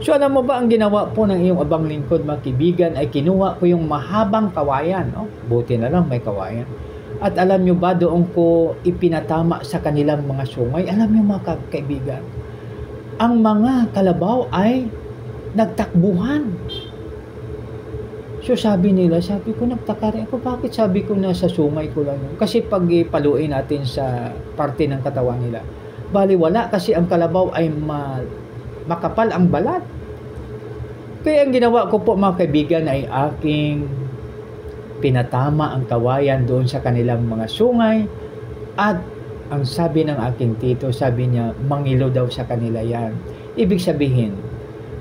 So alam mo ba ang ginawa po ng iyong abang lingkod, mga kaibigan, ay kinuha ko yung mahabang kawayan, no? Buti na lang may kawayan. At alam nyo ba, doon ko ipinatama sa kanilang mga sungay. Alam nyo mga kaibigan, ang mga kalabaw ay nagtakbuhan. So sabi nila, sabi ko, nagtaka rin ako, bakit sabi ko nasa sungay ko lang yun? Kasi pag ipaluin natin sa parte ng katawan nila, bali wala, kasi ang kalabaw ay makapal ang balat. Kaya ang ginawa ko po mga kaibigan ay aking pinatama ang kawayan doon sa kanilang mga sungay, at ang sabi ng aking tito, sabi niya, mangilo daw sa kanila yan. Ibig sabihin,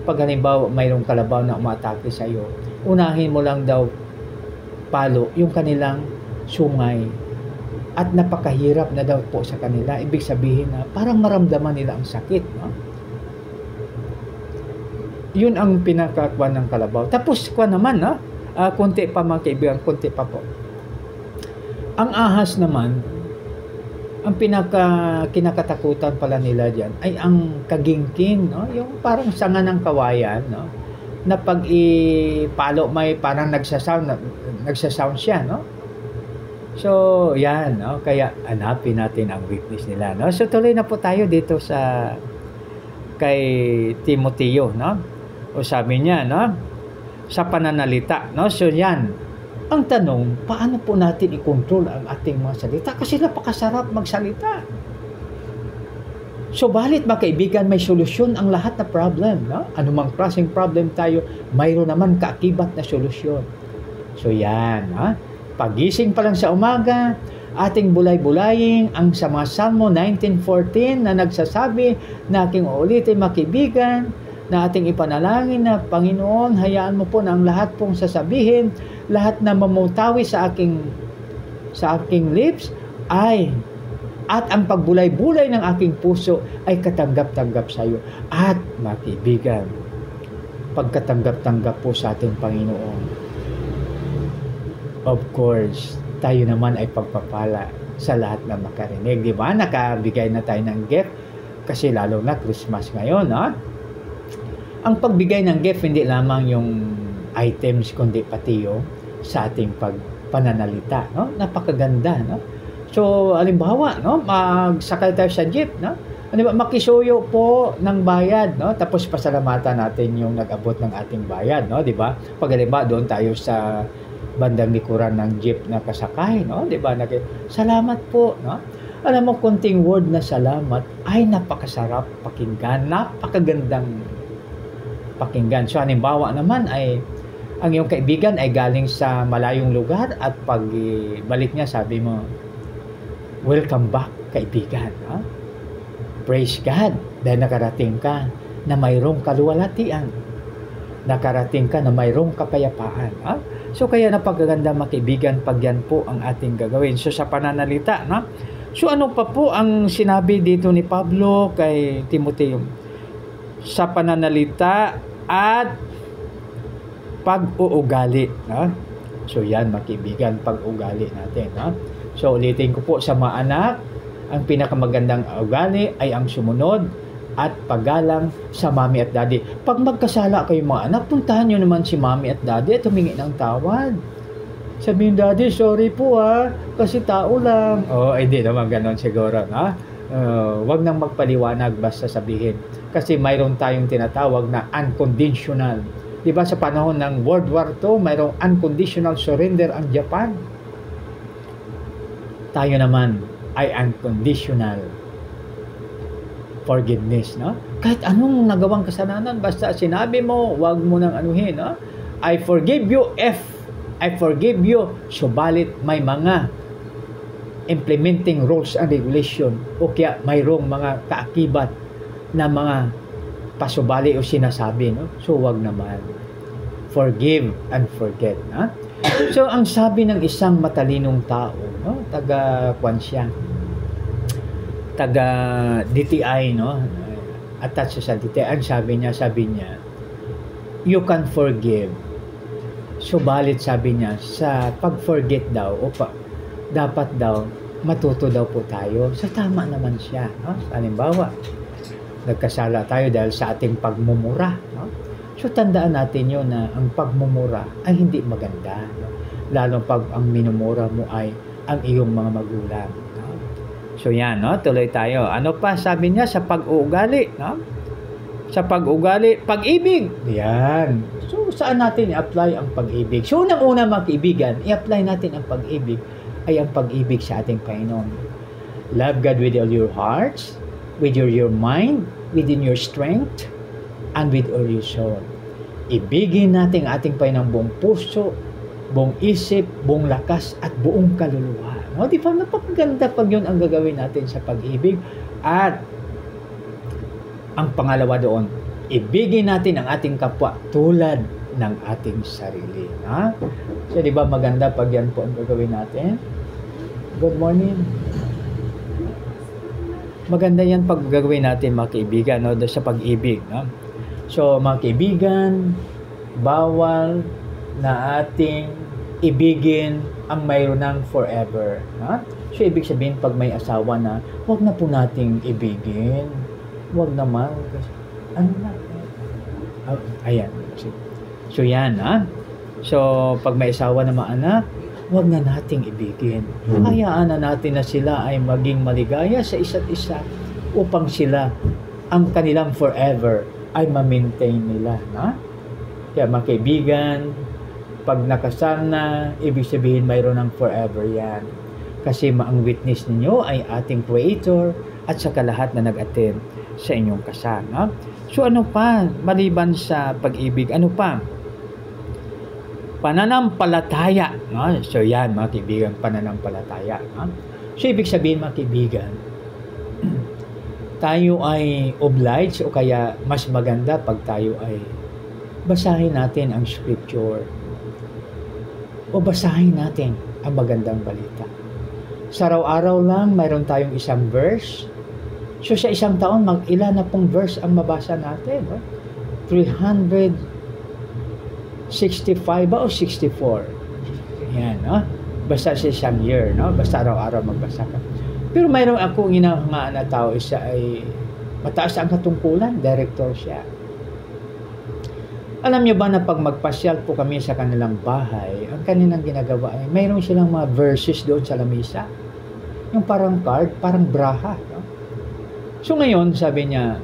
pag halimbawa mayroong kalabaw na umatake sa iyo, unahin mo lang daw palo yung kanilang sungay, at napakahirap na daw po sa kanila. Ibig sabihin na parang maramdaman nila ang sakit, no? Yun ang pinakakuan ng kalabaw. Tapos kuan naman, no? Konti pa mga kaibigan, konti pa po. Ang ahas naman, ang kinakatakutan pala nila dyan ay ang kagingking, no? Yung parang sanga ng kawayan, no? Na pag ipalo may parang nagsasound siya, no? So, yan, no? Kaya hanapin natin ang weakness nila, no? So, tuloy na po tayo dito sa kay Timoteo, no? O sabi niya, no? Sa pananalita, no? So, yan. Ang tanong, paano po natin i-control ang ating mga salita? Kasi napakasarap magsalita. So, balit mga kaibigan, may solusyon ang lahat na problem, no? Anumang klaseng problem tayo, mayroon naman kaakibat na solusyon. So, yan, ha? Pagising pa lang sa umaga, ating bulay-bulaying ang sa mga Salmo 19:14 na nagsasabi na aking uulitin mga kaibigan, na ating ipanalangin na, Panginoon, hayaan mo po na ang lahat pong sasabihin, lahat na mamutawi sa aking lips ay, at ang pagbulay-bulay ng aking puso ay katanggap-tanggap sa iyo. At mga kaibigan, pagkatanggap-tanggap po sa ating Panginoon, of course, tayo naman ay pagpapala sa lahat na makarinig. Di ba? Nakabigay na tayo ng gift kasi lalo na Christmas ngayon, ha? Ang pagbigay ng gift, hindi lamang yung items, kundi pati yung sa ating pananalita, no? Napakaganda, no? So, halimbawa, no? Magsakay tayo sa jeep, no? Makisuyo po ng bayad, no? Tapos pasalamatan natin yung nag-abot ng ating bayad, no? Di ba? Pag halimbawa, doon tayo sa bandang likuran ng jeep na kasakay, no? Di ba? Salamat po, no? Alam mo, konting word na salamat ay napakasarap pakinggan, napakagandang pakinggan. So, halimbawa naman ay ang iyong kaibigan ay galing sa malayong lugar at pag balik niya, sabi mo, welcome back, kaibigan. Ha? Praise God dahil nakarating ka na mayroong kaluwalhatian. Nakarating ka na mayroong kapayapaan. Ha? So, kaya napagaganda mga kaibigan pag yan po ang ating gagawin. So, sa pananalita, no? So, ano pa po ang sinabi dito ni Pablo kay Timoteo? Sa pananalita at pag-uugali, no? So yan mga kaibigan, pag-uugali natin, no? So ulitin ko po sa mga anak, ang pinakamagandang ugali ay ang sumunod at paggalang sa mami at daddy. Pag magkasala kayo mga anak, puntahan nyo naman si mami at daddy at humingi ng tawad. Sabihin, daddy, sorry po kasi tao lang. Hindi naman ganon siguro, no? Wag nang magpaliwanag, basta sabihin. Kasi mayroon tayong tinatawag na unconditional. Diba sa panahon ng World War II, mayroong unconditional surrender ang Japan. Tayo naman ay unconditional forgiveness, no? Kahit anong nagawang kasalanan, basta sinabi mo, wag mo nang anuhin, no? I forgive you if I forgive you, subalit may mga implementing rules and regulation o kaya mayroong mga kaakibat na mga pasubali o sinasabi, no? So wag naman. Forgive and forget, ha? So ang sabi ng isang matalinong tao, no? Taga DTI, no? Attached sa DTI, ang sabi niya, you can forgive. Subalit sabi niya, sa pag-forget daw dapat daw matuto daw po tayo. So tama naman siya, no? Halimbawa, Nagkasala tayo dahil sa ating pagmumura. No? So tandaan natin yun na ang pagmumura ay hindi maganda. No? Lalo pag ang minumura mo ay ang iyong mga magulang. No? So yan, no? Tuloy tayo. Ano pa sabi niya sa pag-uugali? No? Sa pag-ugali, pag-ibig. Yan. So, saan natin i-apply ang pag-ibig? So, unang-una mga kaibigan, i-apply natin ang pag-ibig ay ang pag-ibig sa ating Panginoon. Love God with all your hearts, with your mind, within your strength, and with all your soul. Ibigin natin ang ating Panginoon buong puso, buong isip, buong lakas, at buong kaluluwa. No? Di ba napakaganda pag yun ang gagawin natin sa pag-ibig? At ang pangalawa doon, ibigin natin ang ating kapwa tulad ng ating sarili. Ha? So, di ba maganda pag yan po ang gagawin natin? Good morning. Maganda yan pag gagawin natin mga kaibigan, no? Sa pag-ibig. No? So, mga kaibigan, bawal na ating ibigin ang mayroon ng forever. Ha? So, ibig sabihin, pag may asawa na, huwag na po nating ibigin. Huwag naman. Ano na? Oh, ayan. So, yan, ha? So, pag may asawa na maanak, huwag na nating ibigin. Hayaan na natin na sila ay maging maligaya sa isa't isa upang sila, ang kanilang forever, ay ma-maintain nila, ha? Kaya, mga kaibigan, pag nakasal na, ibig sabihin mayroon ng forever yan. Kasi ang witness ninyo ay ating Creator at saka lahat na nag-attend sa inyong kasal. No? So ano pa, maliban sa pag-ibig, ano pa? Pananampalataya. No? So yan mga kaibigan, pananampalataya. No? So ibig sabihin mga kaibigan, tayo ay obliged o kaya mas maganda pag tayo ay basahin natin ang scripture o basahin natin ang magandang balita. Sa araw-araw lang, mayroon tayong isang verse. So, sa isang taon, ilan na pong verse ang mabasa natin? No? 365 ba o 64? Yan, no? Basta sa isang year, no? Basta araw-araw magbasa ka. Pero mayroon akong inahangaan na tao, isa ay mataas ang katungkulan, director siya. Alam niyo ba na pag magpasyal po kami sa kanilang bahay, ang kanilang ginagawa ay mayroon silang mga verses doon sa lamisa. Yung parang card, parang braha. No? So ngayon, sabi niya,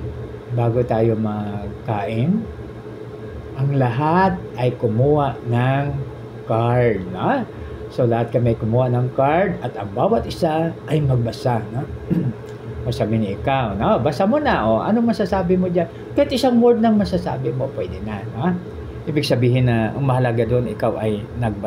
bago tayo magkain, ang lahat ay kumuha ng card. No? So lahat kami kumuha ng card at ang bawat isa ay magbasa. No? O sabi ni ikaw, no? Basa mo na. O, ano masasabi mo dyan? Kahit isang word lang masasabi mo, pwede na. No? Ibig sabihin na ang mahalaga doon, ikaw ay nagbasa.